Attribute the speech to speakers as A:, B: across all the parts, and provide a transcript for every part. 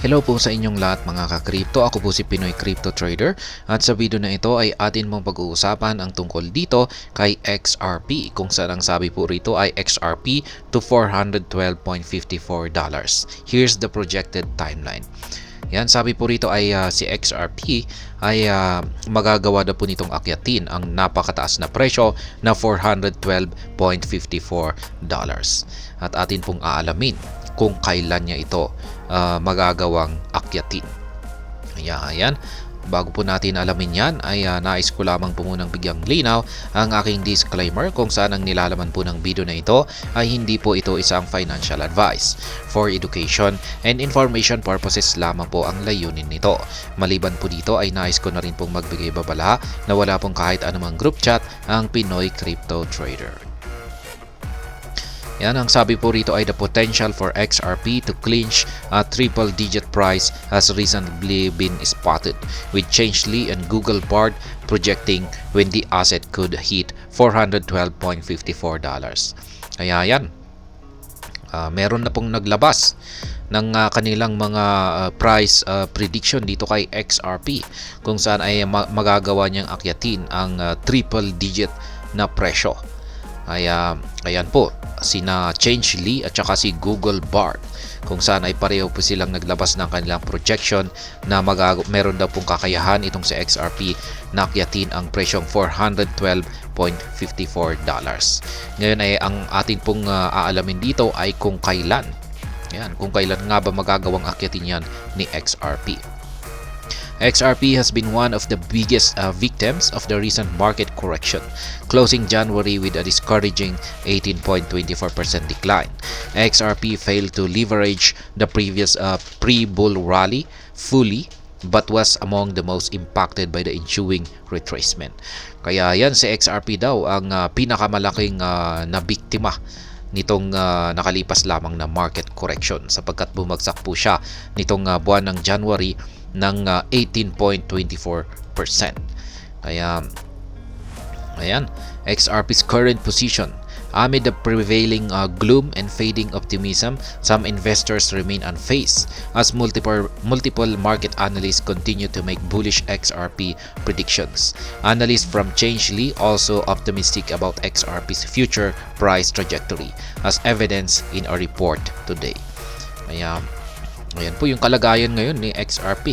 A: Hello po sa inyong lahat mga ka-crypto. Ako po si Pinoy Crypto Trader at sa video na ito ay atin mong pag-uusapan ang tungkol dito kay XRP kung saan ang sabi po rito ay XRP to $412.54. Here's the projected timeline. Yan, sabi po rito ay si XRP ay magagawa na po nitong akyatin ang napakataas na presyo na $412.54. At atin pong aalamin kung kailan niya ito magagawang akyatin. Ayan. Bago po natin alamin yan ay nais ko lamang po munang bigyang linaw ang aking disclaimer kung saan ang nilalaman po ng video na ito ay hindi po ito isang financial advice. For education and information purposes lamang po ang layunin nito. Maliban po dito ay nais ko na rin pong magbigay babala na wala pong kahit anumang group chat ang Pinoy Crypto Trader. Yan, ang sabi po rito ay the potential for XRP to clinch a triple-digit price has recently been spotted, with Changelly and Google Bard projecting when the asset could hit $412.54. Kaya yan, meron na pong naglabas ng kanilang mga price prediction dito kay XRP kung saan ay magagawa niyang akyatin ang triple-digit na presyo. Ayan po, sina Changelly at saka si Google Bard kung saan ay pareho po silang naglabas ng kanilang projection na meron daw pong kakayahan itong si XRP na akyatin ang presyong $412.54. Ngayon ay ang atin pong aalamin dito ay kung kailan. Yan, kung kailan nga ba magagawang akyatin yan ni XRP. XRP has been one of the biggest victims of the recent market correction, closing January with a discouraging 18.24% decline. XRP failed to leverage the previous pre-bull rally fully but was among the most impacted by the ensuing retracement. Kaya yan, si XRP daw ang pinakamalaking nabiktima nitong nakalipas lamang na market correction sapagkat bumagsak po siya nitong buwan ng January ng 18.24%. Kaya ayan, XRP's current position. Amid the prevailing gloom and fading optimism, some investors remain unfazed as multiple market analysts continue to make bullish XRP predictions. Analysts from Changelly also optimistic about XRP's future price trajectory as evidenced in a report today. Ayan po yung kalagayan ngayon ni XRP.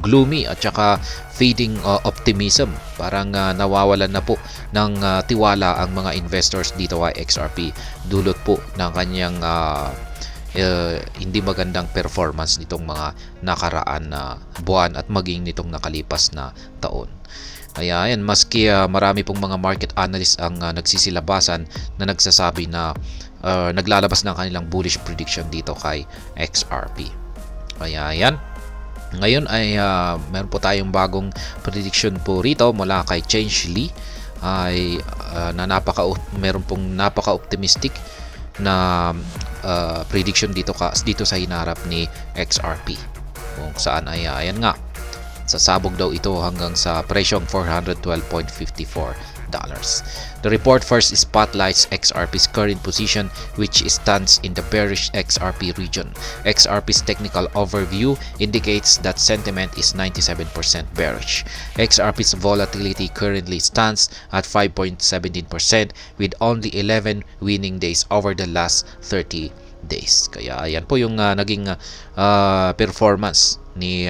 A: Gloomy at saka fading optimism. Parang nawawalan na po ng tiwala ang mga investors dito kay XRP dulot po ng kanyang hindi magandang performance nitong mga nakaraan na buwan at maging nitong nakalipas na taon. Kaya yan, maski marami pong mga market analysts ang nagsisilabasan na nagsasabi na naglalabas ng kanilang bullish prediction dito kay XRP. Kaya yan, ngayon ay meron po tayong bagong prediction po rito mula kay Changelly ay meron pong napaka-optimistic na prediction dito sa hinarap ni XRP kung saan ay ayan nga, sasabog daw ito hanggang sa presyong $412.54. The report first spotlights XRP's current position, which stands in the bearish XRP region. XRP's technical overview indicates that sentiment is 97% bearish. XRP's volatility currently stands at 5.17% with only 11 winning days over the last 30 days. Kaya ayan po yung naging performance ni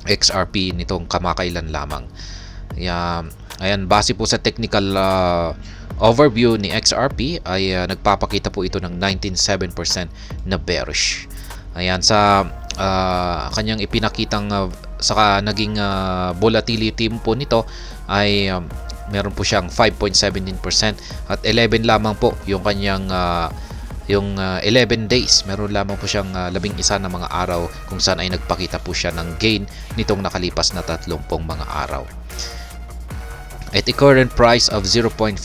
A: XRP nitong kamakailan lamang. Ayan, base po sa technical overview ni XRP ay nagpapakita po ito ng 19.7% na bearish. Ayan, sa kanyang ipinakitang saka naging volatility po nito ay meron po siyang 5.17% at 11 lamang po yung kanyang 11 days, meron lamang po siyang 11 na mga araw kung saan ay nagpakita po siya ng gain nitong nakalipas na 30 mga araw. At the current price of 0.5190,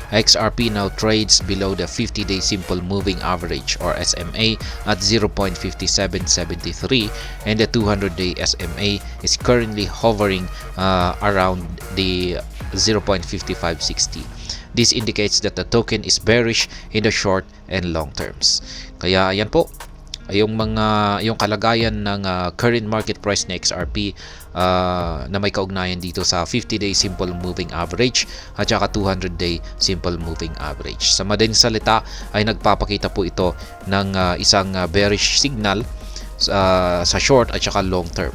A: XRP now trades below the 50-day simple moving average or SMA at 0.5773 and the 200-day SMA is currently hovering around the 0.5560. This indicates that the token is bearish in the short and long terms. Kaya ayan po, yung kalagayan ng current market price ni XRP na may kaugnayan dito sa 50-day simple moving average at saka 200-day simple moving average. Sa madaling salita ay nagpapakita po ito ng isang bearish signal sa short at saka long term.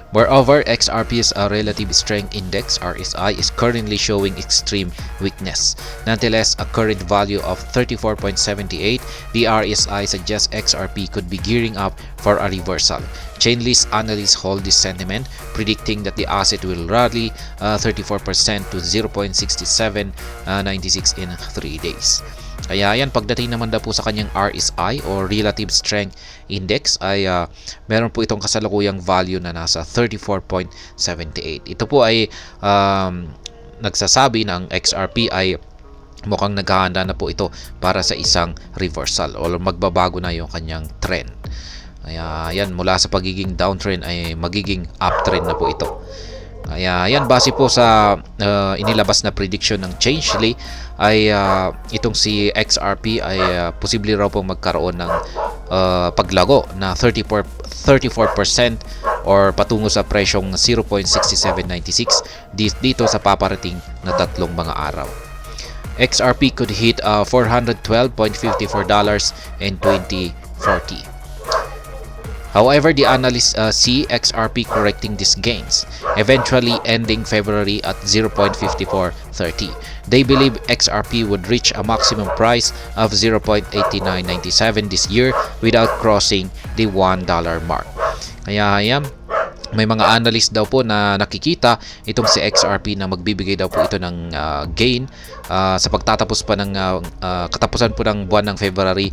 A: Moreover, XRP's Relative Strength Index (RSI) is currently showing extreme weakness. Nonetheless, a current value of 34.78, the RSI suggests XRP could be gearing up for a reversal. Chainlist analysts hold this sentiment, predicting that the asset will rally 34% to 0.6796 in 3 days. Kaya yan, pagdating naman daw po sa kanyang RSI o Relative Strength Index ay meron po itong kasalukuyang value na nasa 34.78. Ito po ay nagsasabi ng XRP ay mukhang naghahanda na po ito para sa isang reversal o magbabago na yung kanyang trend. Kaya yan, mula sa pagiging downtrend ay magiging uptrend na po ito. Kaya yan, base po sa inilabas na prediction ng Changelly ay itong si XRP ay posible raw pong magkaroon ng paglago na 34% or patungo sa presyong 0.6796 dito sa paparating na tatlong mga araw. XRP could hit $412.54 in 2040. However, the analysts see XRP correcting these gains, eventually ending February at 0.5430. They believe XRP would reach a maximum price of 0.8997 this year without crossing the $1 mark. Kaya yan, may mga analyst daw po na nakikita itong si XRP na magbibigay daw po ito ng gain sa pagtatapos pa ng katapusan po ng buwan ng February,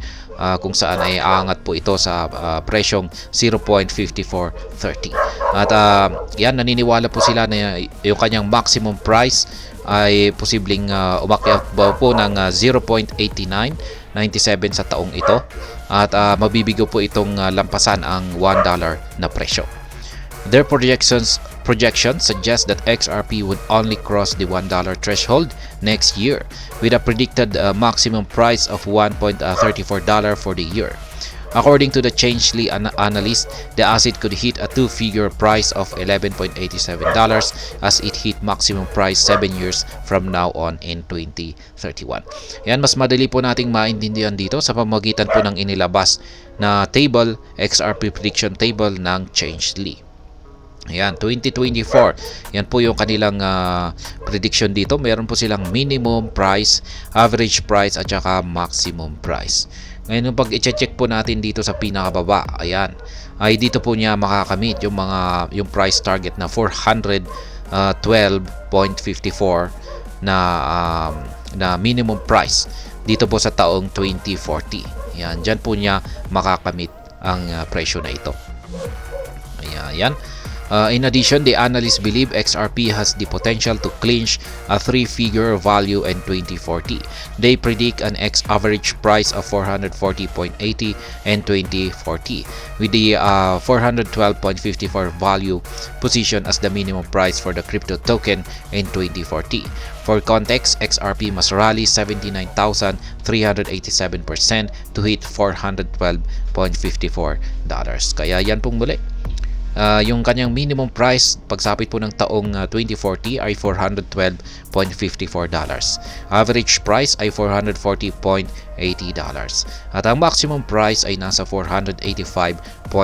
A: kung saan ay aangat po ito sa presyong 0.5430. At yan, naniniwala po sila na yung kanyang maximum price ay posibleng umakyat po ng 0.8997 sa taong ito at mabibigo po itong lampasan ang $1 na presyo. Their projections suggest that XRP would only cross the $1 threshold next year, with a predicted maximum price of $1.34 for the year. According to the Changelly analyst, the asset could hit a two-figure price of $11.87 as it hit maximum price 7 years from now on in 2031. Yan, mas madali po nating maintindihan dito sa pamamagitan po ng inilabas na table, XRP prediction table ng Changelly. Ayan, 2024. Yan po yung kanilang prediction dito. Meron po silang minimum price, average price, at saka maximum price. Ngayon, pag i-check po natin dito sa pinakababa, ayan, ay dito po niya makakamit yung price target na 412.54 na minimum price dito po sa taong 2040. Ayan, dyan po niya makakamit ang presyo na ito. Ayan. In addition, the analysts believe XRP has the potential to clinch a three-figure value in 2040. They predict an average price of 440.80 in 2040, with the 412.54 value position as the minimum price for the crypto token in 2040. For context, XRP must rally 79,387% to hit $412.54. Kaya yan pong muli. Yung kanyang minimum price pagsapit po ng taong 2040 ay $412.54. Average price ay $440.80. At ang maximum price ay nasa $485.59.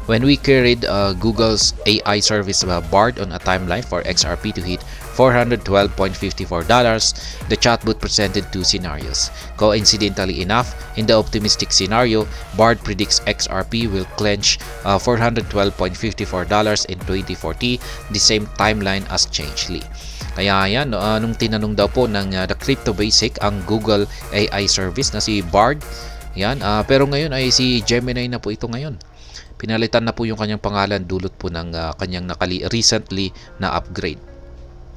A: When we carried Google's AI service Bard on a timeline for XRP to hit $412.54, the chatbot presented two scenarios. Coincidentally enough, in the optimistic scenario, Bard predicts XRP will clinch $412.54 in 2040, the same timeline as Changelly. Kaya yan, nung tinanong daw po ng The Crypto Basic ang Google AI service na si Bard, yan, pero ngayon ay si Gemini na po ito ngayon. Pinalitan na po yung kanyang pangalan dulot po ng kanyang recently na upgrade.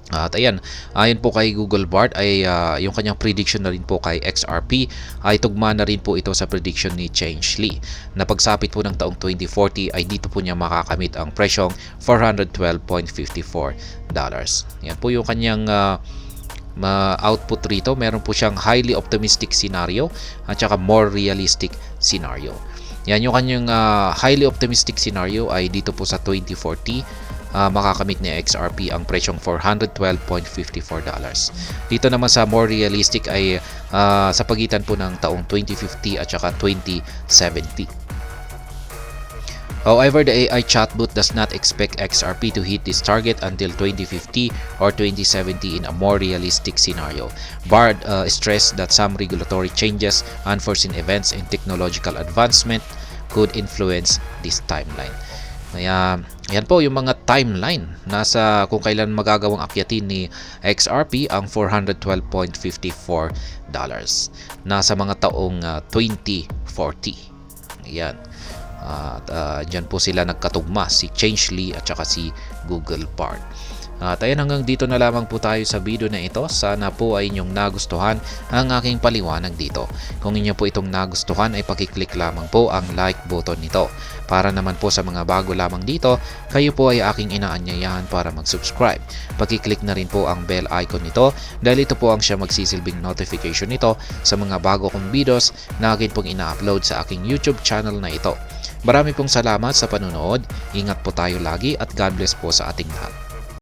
A: At ayan, ayon po kay Google Bard ay yung kanyang prediction na rin po kay XRP ay tugma na rin po ito sa prediction ni Changelly. Na pagsapit po ng taong 2040 ay dito po niya makakamit ang presyong $412.54. Yan po yung kanyang output rito, meron po siyang highly optimistic scenario at saka more realistic scenario. Yan yung kanyang highly optimistic scenario ay dito po sa 2040, makakamit ni XRP ang presyong $412.54. Dito naman sa more realistic ay sa pagitan po ng taong 2050 at saka 2070. However, the AI chatbot does not expect XRP to hit this target until 2050 or 2070 in a more realistic scenario. Bard stressed that some regulatory changes, unforeseen events, and technological advancement could influence this timeline. Kaya, yan po yung mga timeline nasa kung kailan magagawang akyatin ni XRP ang $412.54. Nasa mga taong 2040. Ayan. At dyan po sila nagkatugma, si Changelly at saka si Google Bard. At ayan, hanggang dito na lamang po tayo sa video na ito. Sana po ay inyong nagustuhan ang aking paliwanag dito. Kung inyo po itong nagustuhan ay pakiclick lamang po ang like button nito. Para naman po sa mga bago lamang dito, kayo po ay aking inaanyayahan para mag-subscribe. Pakiclick na rin po ang bell icon nito dahil ito po ang siya magsisilbing notification nito sa mga bago kong videos na akin pong ina-upload sa aking YouTube channel na ito. Marami pong salamat sa panunood. Ingat po tayo lagi at God bless po sa ating lahat.